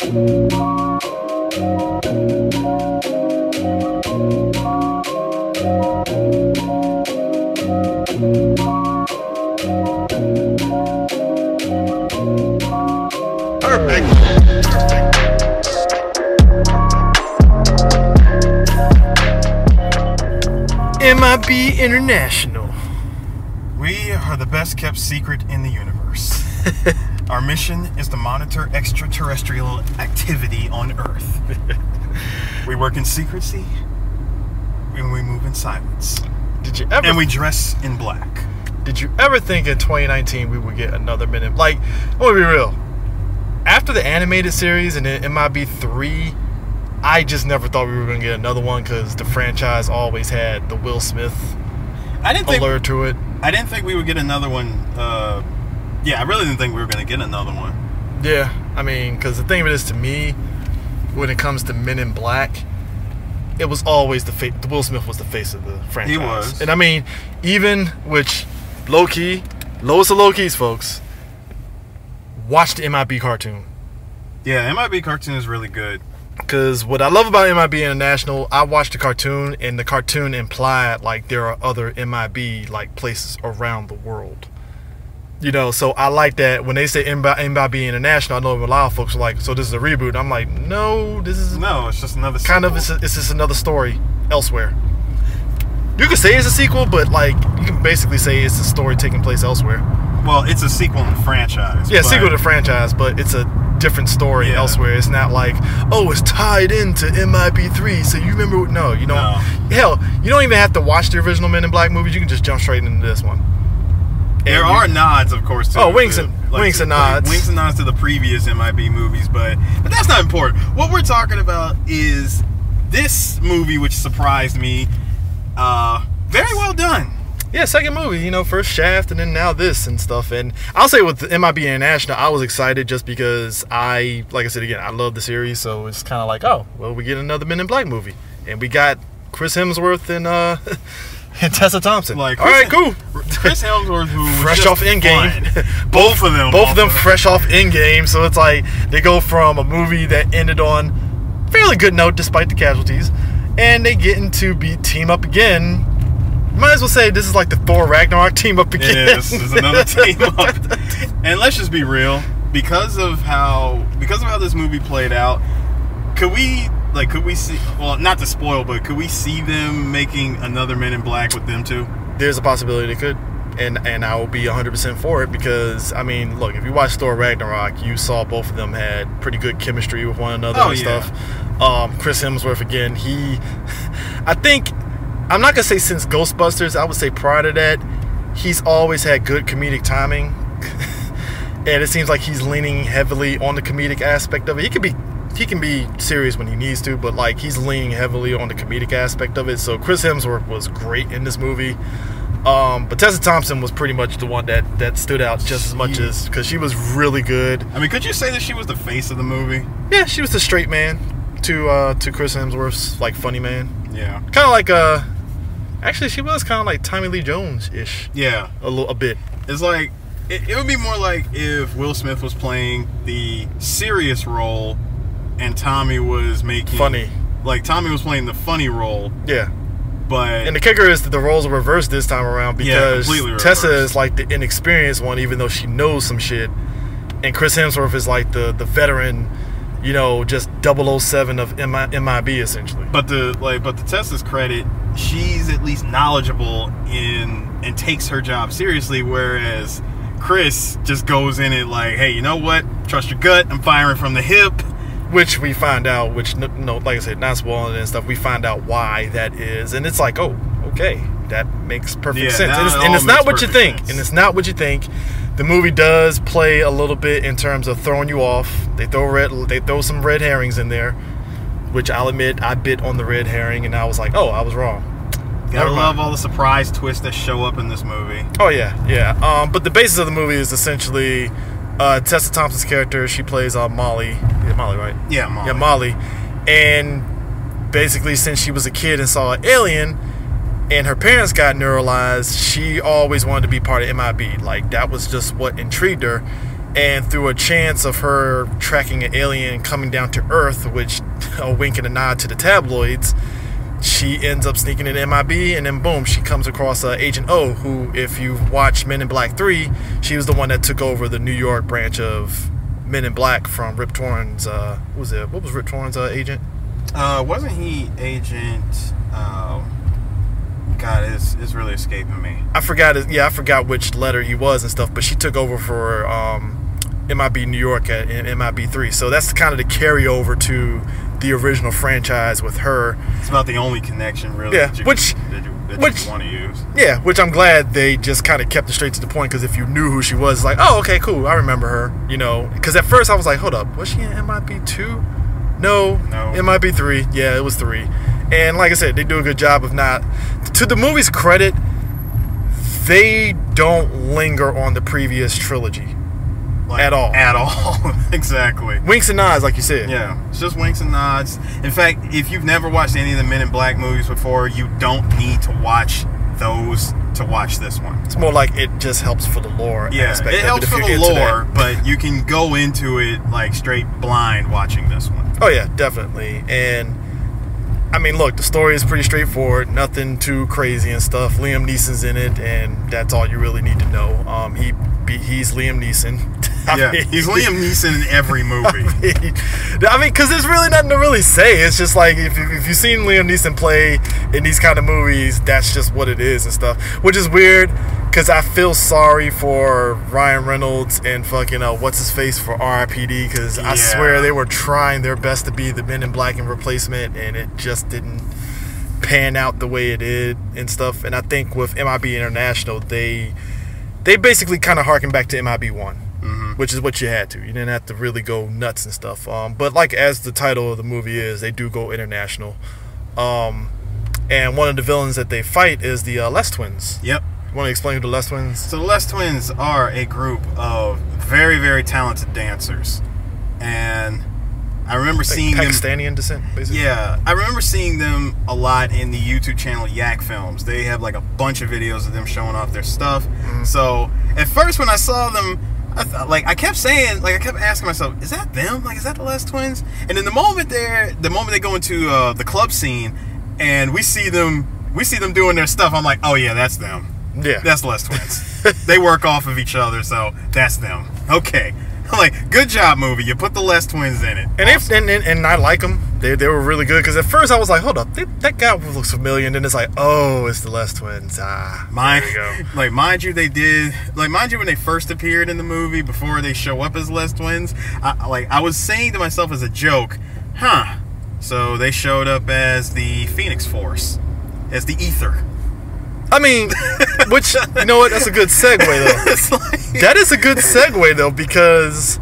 MiB International. We are the best kept secret in the universe. Our mission is to monitor extraterrestrial activity on Earth. We work in secrecy, and we move in silence. Did you ever? And we dress in black. Did you ever think in 2019 we would get another minute? Like, I'm gonna be real. After the animated series and then MiB 3, I just never thought we were gonna get another one because the franchise always had the Will Smith allure to it. I didn't think we would get another one. Yeah, I really didn't think we were gonna get another one. Yeah, I mean, because the thing of it is, to me, when it comes to Men in Black, it was always the Will Smith was the face of the franchise. He was. And I mean, even, which, low-key, lowest of low-keys, folks, watch the MiB cartoon. Yeah, MiB cartoon is really good. Because what I love about MiB International, I watched the cartoon, and the cartoon implied, like, there are other MiB, like, places around the world. You know, so I like that. When they say MiB International, I know a lot of folks are like, so this is a reboot. I'm like, no, this is... No, it's just another kind sequel. It's just another story elsewhere. You could say it's a sequel, but, like, you can basically say it's a story taking place elsewhere. Well, it's a sequel in the franchise. Yeah, sequel to the franchise, but it's a different story elsewhere. It's not like, oh, it's tied into MiB 3, so you remember... No, you don't. No. Hell, you don't even have to watch the original Men in Black movies. You can just jump straight into this one. There are nods, of course, to winks and nods. Winks and nods to the previous MiB movies, but that's not important. What we're talking about is this movie, which surprised me. Very well done. Yeah, second movie, you know, first Shaft and then now this and stuff. And I'll say with the MiB International, I was excited just because like I said again, I love the series, so it's kind of like, oh, well, we get another Men in Black movie. And we got Chris Hemsworth and Tessa Thompson. Like, all right, cool. Chris Hemsworth, who was fresh off Endgame. Both of them fresh off Endgame. So it's like they go from a movie that ended on a fairly good note despite the casualties, and they get to team up again. Might as well say this is like the Thor Ragnarok team up again. It is. It's another team up. And let's just be real, because of how this movie played out, could we see, well, not to spoil, but could we see them making another Men in Black with them too? There's a possibility they could. And I will be 100% for it because, I mean, look, if you watch Thor Ragnarok, you saw both of them had pretty good chemistry with one another and stuff. Chris Hemsworth, again, I think, I'm not going to say since Ghostbusters, I would say prior to that, he's always had good comedic timing. And it seems like he's leaning heavily on the comedic aspect of it. He can be serious when he needs to, but like he's leaning heavily on the comedic aspect of it. So Chris Hemsworth was great in this movie. But Tessa Thompson was pretty much the one that stood out just as much as, because she was really good. I mean, could you say that she was the face of the movie? Yeah, she was the straight man to Chris Hemsworth's like funny man. Yeah, kind of like actually she was kind of like Tommy Lee Jones-ish. Yeah, a bit. It's like it would be more like if Will Smith was playing the serious role and Tommy was making funny. Like Tommy was playing the funny role. Yeah. And the kicker is that the roles are reversed this time around because Tessa is like the inexperienced one, even though she knows some shit, and Chris Hemsworth is like the veteran, you know, just 007 of MiB essentially. But to Tessa's credit, she's at least knowledgeable and takes her job seriously, whereas Chris just goes in it like, hey, you know what? Trust your gut. I'm firing from the hip. Which we find out, like I said, not spoiling and stuff, we find out why that is. And it's like, oh, okay, that makes perfect sense. And it's not what you think. And it's not what you think. The movie does play a little bit in terms of throwing you off. They throw some red herrings in there, which I'll admit, I bit on the red herring, and I was like, oh, I was wrong. Gotta love all the surprise twists that show up in this movie. Oh, yeah. But the basis of the movie is essentially... Tessa Thompson's character, she plays Molly. Yeah, Molly, right? Yeah, Molly. Yeah, Molly. And basically, since she was a kid and saw an alien, and her parents got neuralized, she always wanted to be part of MiB. Like, that was just what intrigued her. And through a chance of her tracking an alien coming down to Earth, which a wink and a nod to the tabloids, she ends up sneaking into MiB, and then boom, she comes across Agent O, who, if you've watched Men in Black 3, she was the one that took over the New York branch of Men in Black from Rip Torn's, what was Rip Torn's agent? Wasn't he Agent, God, it's really escaping me. I forgot which letter he was and stuff, but she took over for MiB New York in MiB 3, so that's kind of the carryover to the original franchise with her. It's about the only connection, really, yeah, that you want to use. Yeah, which I'm glad they just kind of kept it straight to the point, because if you knew who she was, it's like, oh, okay, cool, I remember her, you know, because at first I was like, hold up, was she in MiB 2? No, MiB 3, yeah, it was 3. And like I said, they do a good job of not, to the movie's credit, they don't linger on the previous trilogy. Like, at all. At all. Exactly. Winks and nods, like you said. Yeah, it's just winks and nods. In fact, if you've never watched any of the Men in Black movies before, you don't need to watch those to watch this one. It's more like it just helps for the lore aspect. It helps for the lore, but you can go into it like straight blind watching this one. Oh yeah, definitely. And I mean, look, the story is pretty straightforward, nothing too crazy and stuff. Liam Neeson's in it, and that's all you really need to know. He's Liam Neeson. He's Liam Neeson in every movie. I mean, because there's really nothing to really say. It's just like, if you've seen Liam Neeson play in these kind of movies, that's just what it is and stuff. Which is weird, because I feel sorry for Ryan Reynolds and fucking what's-his-face for R.I.P.D., because I swear they were trying their best to be the Men in Black and replacement, and it just didn't pan out the way it did and stuff. And I think with MiB International, they basically kind of harken back to MiB 1. Which is what you had to. You didn't have to really go nuts and stuff. But like as the title of the movie is, they do go international. And one of the villains that they fight is the Les Twins. Yep. You want to explain who the Les Twins? So the Les Twins are a group of very, very talented dancers. And I remember seeing them... Pakistani descent, basically? Yeah. I remember seeing them a lot in the YouTube channel Yak Films. They have like a bunch of videos of them showing off their stuff. So at first when I saw them, I kept asking myself, is that them? Like, is that the Les Twins? And then the moment they go into the club scene, and we see them doing their stuff, I'm like, oh yeah, that's them. Yeah, that's the Les Twins. They work off of each other, so that's them. Okay, I'm like, good job, movie. You put the Les Twins in it. And awesome. and I like them. They were really good, because at first I was like, hold up, that guy looks familiar, and then it's like, oh, it's the Les Twins. There you go. Mind you, when they first appeared in the movie, before they show up as Les Twins, I was saying to myself as a joke, so they showed up as the Phoenix Force, as the Ether. I mean, which, you know what, that's a good segue, though. That is a good segue, though, because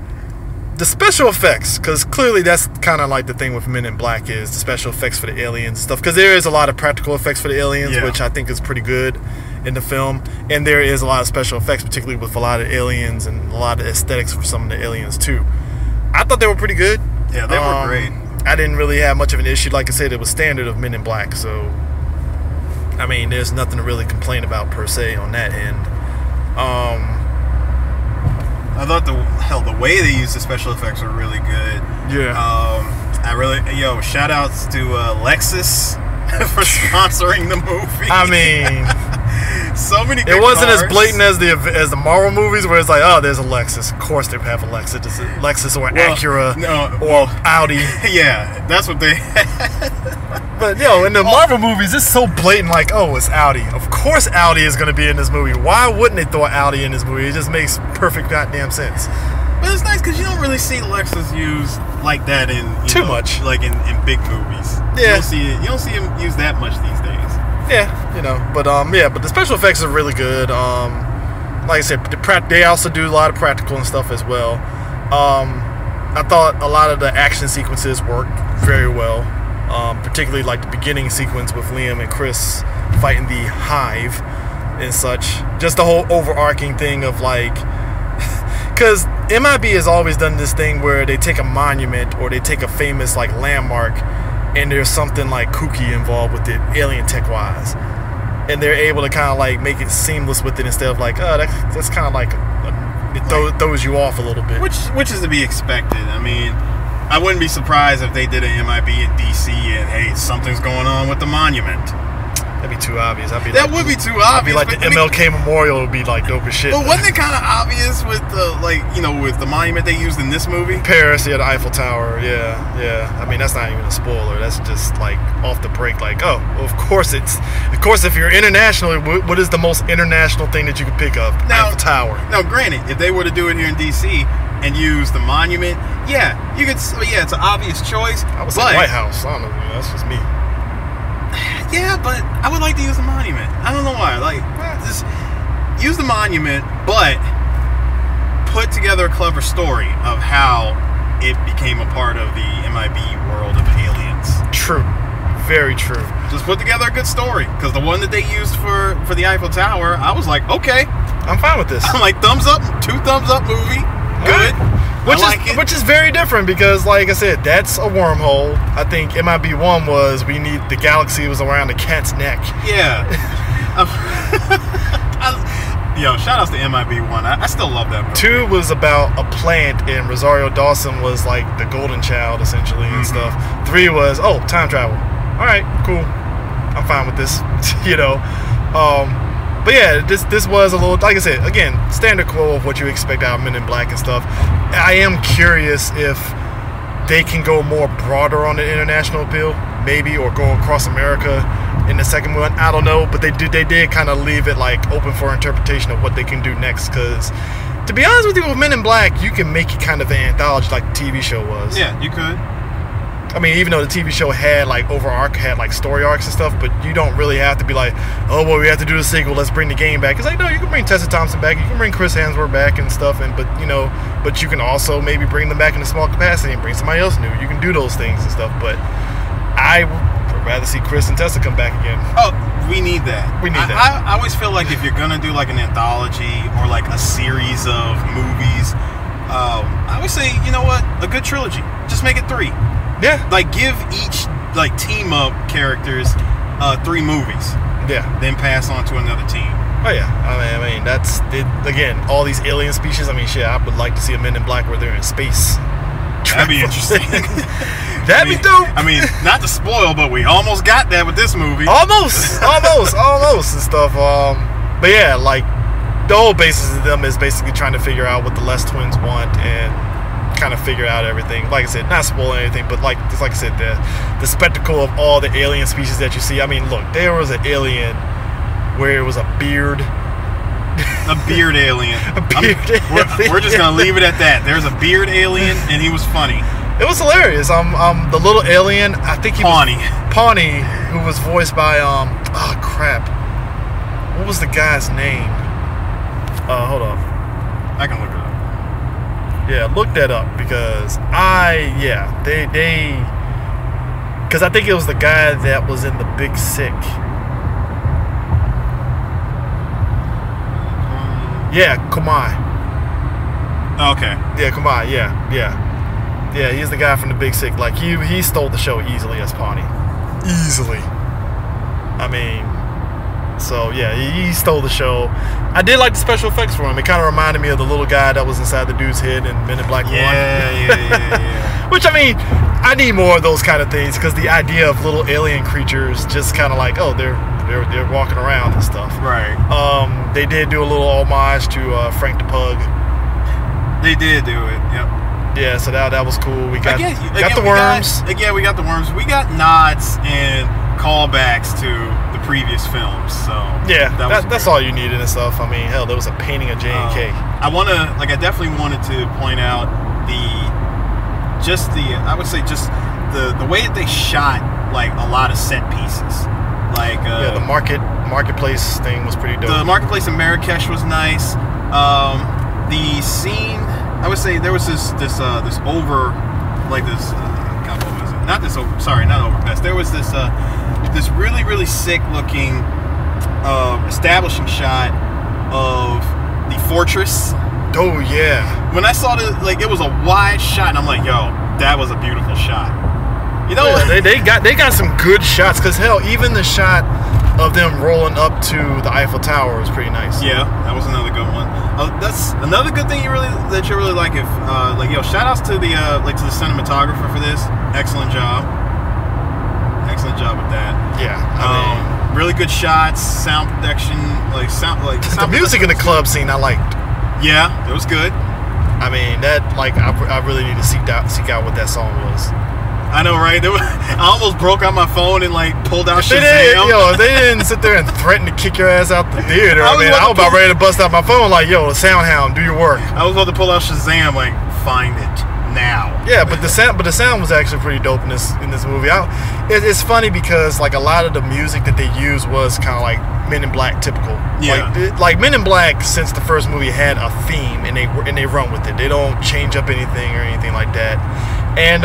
the special effects, because clearly that's kind of like the thing with Men in Black, is the special effects for the aliens and stuff, because there is a lot of practical effects for the aliens, which I think is pretty good in the film, and there is a lot of special effects, particularly with a lot of aliens and a lot of aesthetics for some of the aliens too. I thought they were pretty good. Yeah, they were great. I didn't really have much of an issue. Like I said, it was standard of Men in Black, so I mean, there's nothing to really complain about per se on that end. I thought the way they used the special effects were really good. Yeah. Shout outs to Lexus for sponsoring the movie. I mean, so many good it wasn't cars. As blatant as the Marvel movies, where it's like, oh, there's a Lexus. Of course they have a Lexus or Acura or Audi. Yeah, that's what they had. But in the Marvel movies, it's so blatant, like, oh, it's Audi. Of course Audi is going to be in this movie. Why wouldn't they throw Audi in this movie? It just makes perfect goddamn sense. But it's nice because you don't really see Lexus used like that in much, like in big movies. Yeah, you don't see him use that much these days. Yeah, but the special effects are really good. Like I said, they also do a lot of practical and stuff as well. I thought a lot of the action sequences worked very well. Particularly like the beginning sequence with Liam and Chris fighting the Hive and such. Just the whole overarching thing of like, because MiB has always done this thing where they take a monument or they take a famous like landmark, and there's something like kooky involved with it, alien tech wise, and they're able to kind of like make it seamless with it instead of like, oh, that's kind of like It throws you off a little bit. Which is to be expected. I mean, I wouldn't be surprised if they did an MIB in DC and hey, something's going on with the monument. That'd be too obvious. That would be too obvious. I'd be like the MLK Memorial would be like dope as shit. But wasn't it kind of obvious with the with the monument they used in this movie? Paris, yeah, the Eiffel Tower, yeah. I mean, that's not even a spoiler. That's just like off the break. Like, oh, well, of course if you're international, what is the most international thing that you could pick up? Eiffel Tower. Now, granted, if they were to do it here in DC and use the monument, yeah, you could. Yeah, it's an obvious choice. I would say White House. I don't know. That's just me. Yeah, but I would like to use the monument. I don't know why. Like, just use the monument, but put together a clever story of how it became a part of the MIB world of aliens. True. Very true. Just put together a good story. Because the one that they used for the Eiffel Tower, I was like, okay. I'm fine with this. I'm like, thumbs up, 2 thumbs up movie. Good. Which is very different because, like I said, that's a wormhole. I think MIB 1 was the galaxy was around the cat's neck. Yeah. Yo, shout outs to MIB 1. I still love that movie. 2 was about a plant, and Rosario Dawson was like the golden child, essentially, and stuff. 3 was, time travel. All right, cool. I'm fine with this, But yeah, this was a little, like I said, again, standard quo of what you expect out of Men in Black and stuff. I am curious if they can go more broader on the international appeal, maybe, or go across America in the second one. I don't know, but they did kind of leave it like open for interpretation of what they can do next. Because to be honest with you, with Men in Black, you can make it kind of an anthology like the TV show was. Yeah, you could. I mean, even though the TV show had like story arcs and stuff, but you don't really have to be like, oh well, we have to do a sequel, let's bring the game back. It's like, no, you can bring Tessa Thompson back, you can bring Chris Hemsworth back and stuff, but you can also maybe bring them back in a small capacity and bring somebody else new. You can do those things and stuff, but I would rather see Chris and Tessa come back again. Oh, we need that. I always feel like if you're gonna do like an anthology or like a series of movies, I would say, you know what, a good trilogy. Just make it 3. Yeah. Like, give each, like, team-up characters 3 movies. Yeah. Then pass on to another team. Oh, yeah. I mean, that's, again, all these alien species. I mean, shit, I would like to see a Men in Black where they're in space. That'd be interesting. That'd be dope. I mean, not to spoil, but we almost got that with this movie. Almost and stuff. But, yeah, like, the whole basis of them is basically trying to figure out what the Les twins want and kind of figure out everything. Like I said, not spoiling anything, but like I said, the spectacle of all the alien species that you see. I mean, look, there was an alien where it was a beard. A beard alien. We're just gonna leave it at that. There's a beard alien, and he was funny. It was hilarious. The little alien, I think he Pawnee. Pawnee, who was voiced by what was the guy's name? Hold on. I can look it up. Yeah, look that up because because I think it was the guy that was in The Big Sick. Yeah, Kumai. Okay. Yeah, Kumai. Yeah. He's the guy from The Big Sick. Like he stole the show easily as Pawnee. Easily. I mean, so yeah, he stole the show. I did like the special effects for him. It kind of reminded me of the little guy that was inside the dude's head in Men in Black 1. Yeah. Which, I mean, I need more of those kind of things because the idea of little alien creatures just kind of like, oh, they're walking around and stuff. Right. They did do a little homage to Frank the Pug. They did do it. Yep. Yeah, so that was cool. We got the worms. We got the worms. We got nods and callbacks to the previous films. So yeah, that's all you needed and stuff. I mean, hell, there was a painting of J&K. I definitely wanted to point out I would say the way that they shot like a lot of set pieces. Like the marketplace thing was pretty dope. The marketplace in Marrakesh was nice. The scene, I would say there was this over, like this. God, what was it? Not this over. Sorry, not overpass. There was this really, really sick looking establishing shot of the fortress. Oh yeah. When I saw it was a wide shot, and I'm like, yo, that was a beautiful shot. You know, they got some good shots. Cause hell, even the shot of them rolling up to the Eiffel Tower was pretty nice. Yeah, that was another good one. That's another good thing you really like. If like, yo, shout outs to the to the cinematographer for this. Excellent job with that. Yeah, I mean, really good shots, sound production, the music in the club scene I liked. Yeah, it was good. I mean, that, like, I really need to seek out what that song was. I know, right? I almost broke out my phone and, like, pulled out Shazam. If they didn't sit there and threaten to kick your ass out the theater, I was about ready to bust out my phone like, yo, Soundhound, do your work. I was about to pull out Shazam, like, find it now. Yeah, but the sound was actually pretty dope in this movie. It's funny because, like, a lot of the music that they used was kind of like Men in Black typical. Yeah. Like Men in Black, since the first movie, had a theme and they run with it. They don't change up anything or anything like that. And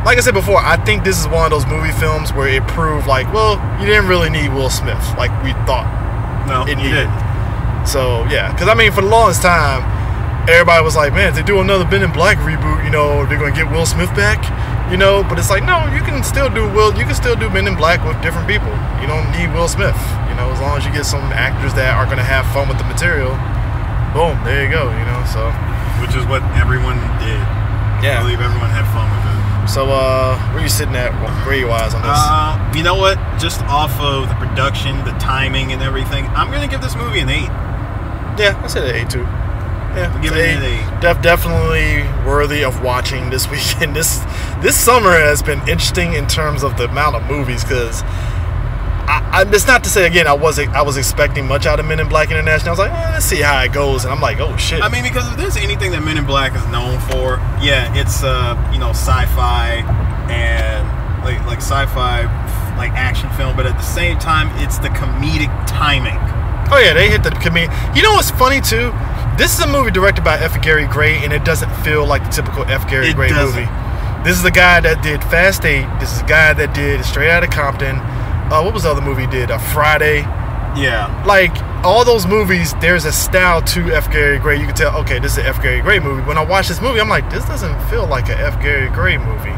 like I said before, I think this is one of those movie films where it proved, like, well, you didn't really need Will Smith like we thought. No, it needed. So yeah, because I mean, for the longest time, everybody was like, man, if they do another Men in Black reboot, you know, they're gonna get Will Smith back, you know. But it's like, no, you can still do Men in Black with different people. You don't need Will Smith, you know, as long as you get some actors that are gonna have fun with the material. Boom, there you go, you know. So, which is what everyone did. Yeah, I believe everyone had fun with it. So, where are you sitting at grade-wise on this? You know what? Just off of the production, the timing, and everything, I'm gonna give this movie an 8. Yeah, I said an 8 too. Yeah, I'll give it an 8. Definitely worthy of watching this weekend. This summer has been interesting in terms of the amount of movies, because it's not to say, again, I was expecting much out of Men in Black International. I was like, let's see how it goes, and I'm like, oh shit. I mean, because if there's anything that Men in Black is known for, yeah, it's you know, sci-fi and like sci-fi, like action film, but at the same time, it's the comedic timing. Oh yeah, they hit the comedic. You know what's funny too? This is a movie directed by F. Gary Gray, and it doesn't feel like the typical F. Gary Gray movie. This is the guy that did Fast 8. This is the guy that did Straight Outta Compton. What was the other movie he did? Friday. Yeah. Like, all those movies, there's a style to F. Gary Gray. You can tell, okay, this is an F. Gary Gray movie. When I watch this movie, I'm like, this doesn't feel like an F. Gary Gray movie.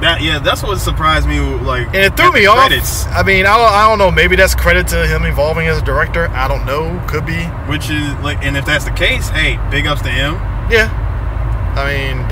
That's what surprised me. Like, and it threw me off. I mean, I don't know. Maybe that's credit to him evolving as a director. I don't know. Could be. Which is like, and if that's the case, hey, big ups to him. Yeah. I mean,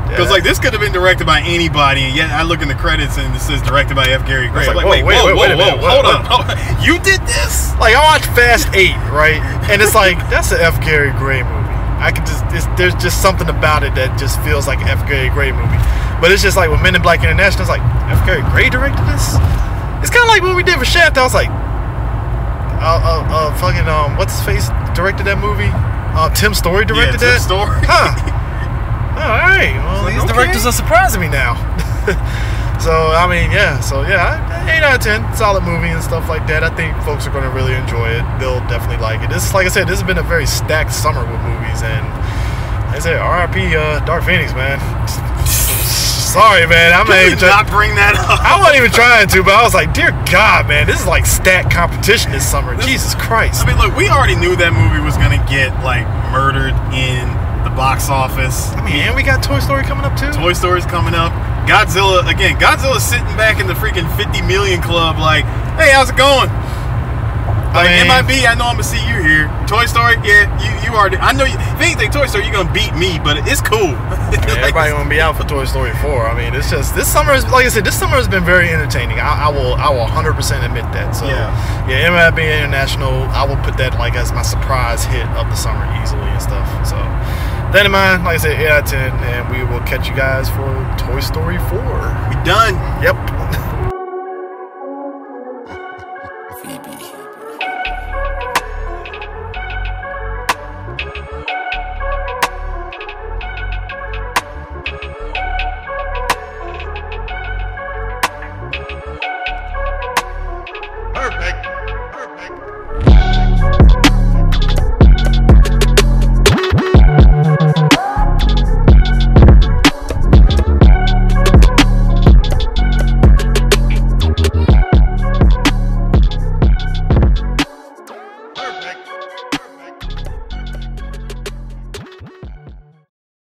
because like this could have been directed by anybody, and yet I look in the credits and it says directed by F. Gary Gray. Like, wait a minute, hold on. You did this? Like, I watched Fast 8, right? And it's like, that's an F. Gary Gray movie. I could there's just something about it that just feels like an F. Gary Gray movie. But it's just like with Men in Black International, it's like, F. Gary Gray directed this? It's kind of like what we did for Shaft. I was like, what's his face directed that movie? Tim Story directed that? Tim Story. Huh. All right. Well, these directors are surprising me now. So, I mean, yeah. So, yeah, 8 out of 10. Solid movie and stuff like that. I think folks are going to really enjoy it. They'll definitely like it. This, like I said, this has been a very stacked summer with movies. And like I said, R.I.P. Dark Phoenix, man. Sorry, man. Can we not bring that up? I wasn't even trying to, but I was like, dear God, man. This is like stacked competition this summer. Jesus Christ. I mean, look, we already knew that movie was going to get, like, murdered in the box office. I mean, and we got Toy Story coming up too. Toy Story's coming up. Godzilla's sitting back in the freaking 50 million club like, hey, how's it going? Like, MiB, I know I'm gonna see you here. Toy Story, yeah, you already, I know you, if anything, Toy Story, you're gonna beat me, but it's cool. Yeah, everybody gonna be out for Toy Story 4. I mean, it's just, this summer is, like I said, this summer has been very entertaining. I will 100% admit that. So yeah, MiB International, I will put that like as my surprise hit of the summer easily and stuff. So that in mind, like I said, 8 out of 10, and we will catch you guys for Toy Story 4. We done. Yep.